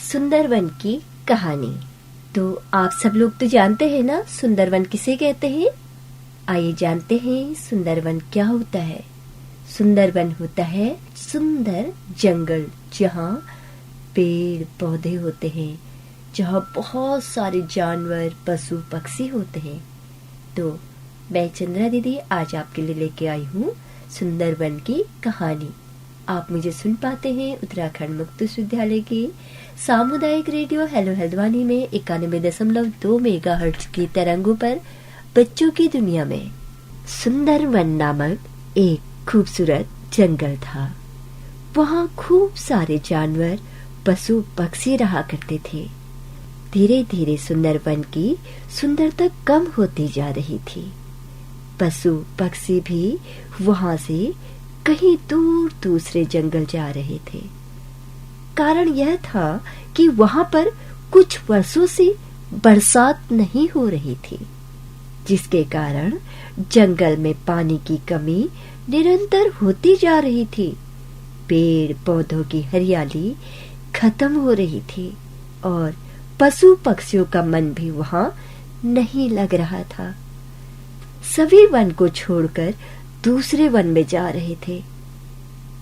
सुंदरवन की कहानी। तो आप सब लोग तो जानते हैं ना सुंदरवन किसे कहते हैं। आइए जानते हैं सुंदरवन क्या होता है। सुंदरवन होता है सुंदर जंगल, जहाँ पेड़ पौधे होते हैं, जहाँ बहुत सारे जानवर पशु पक्षी होते हैं। तो मैं चंद्रा दीदी आज आपके लिए लेके आई हूँ सुंदरवन की कहानी। आप मुझे सुन पाते हैं उत्तराखंड मुक्त विश्वविद्यालय की सामुदायिक रेडियो हेलो हल्द्वानी में 91.2 मेगाहर्ट्ज की तरंगों पर बच्चों की दुनिया में। सुंदरवन नामक एक खूबसूरत जंगल था। वहाँ खूब सारे जानवर पशु पक्षी रहा करते थे। धीरे धीरे सुंदरवन की सुंदरता कम होती जा रही थी। पशु पक्षी भी वहाँ से कहीं दूर दूसरे जंगल जा रहे थे। कारण यह था कि वहाँ पर कुछ वर्षों से बरसात नहीं हो रही थी, जिसके कारण जंगल में पानी की कमी निरंतर होती जा रही थी। पेड़ पौधों की हरियाली खत्म हो रही थी और पशु पक्षियों का मन भी वहाँ नहीं लग रहा था। सभी वन को छोड़कर दूसरे वन में जा रहे थे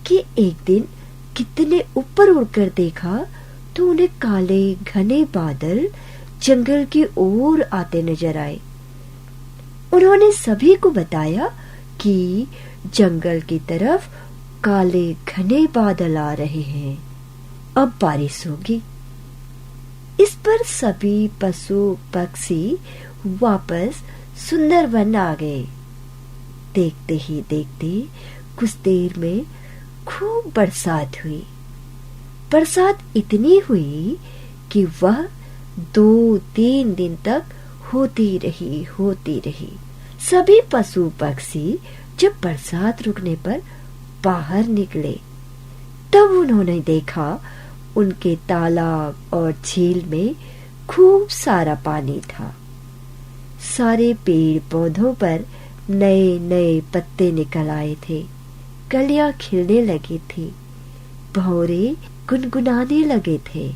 कि एक दिन कितने ऊपर उड़कर देखा तो उन्हें काले घने बादल जंगल की ओर आते नजर आए। उन्होंने सभी को बताया कि जंगल की तरफ काले घने बादल आ रहे हैं, अब बारिश होगी। इस पर सभी पशु पक्षी वापस सुंदरवन आ गए। देखते ही देखते कुछ देर में खूब बरसात हुई। बरसात इतनी हुई कि वह 2-3 दिन तक होती रही। सभी पशु पक्षी जब बरसात रुकने पर बाहर निकले, तब उन्होंने देखा उनके तालाब और झील में खूब सारा पानी था। सारे पेड़ पौधों पर नए नए पत्ते निकल आए थे, कलियां खिलने लगी थी, भौरे गुनगुनाने लगे थे।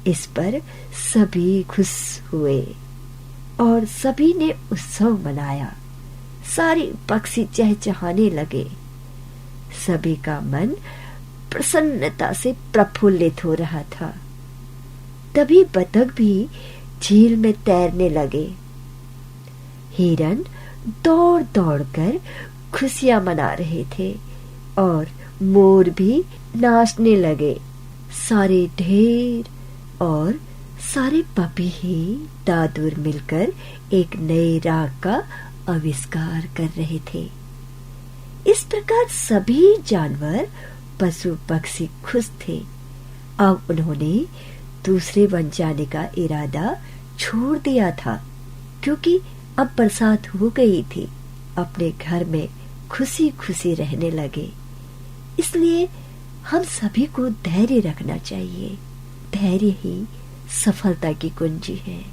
इस पर सभी खुश हुए और सभी ने उत्सव मनाया। सारे पक्षी चहचहाने लगे। सभी का मन प्रसन्नता से प्रफुल्लित हो रहा था। तभी बतख भी झील में तैरने लगे। हिरन दौड़ दौड़ कर खुशियां मना रहे थे और मोर भी नाचने लगे। सारे ढेर और सारे पपीहे दादुर मिलकर एक नए राग का आविष्कार कर रहे थे। इस प्रकार सभी जानवर पशु पक्षी खुश थे। अब उन्होंने दूसरे वन जाने का इरादा छोड़ दिया था, क्योंकि अब बरसात हो गई थी। अपने घर में खुशी खुशी रहने लगे। इसलिए हम सभी को धैर्य रखना चाहिए। धैर्य ही सफलता की कुंजी है।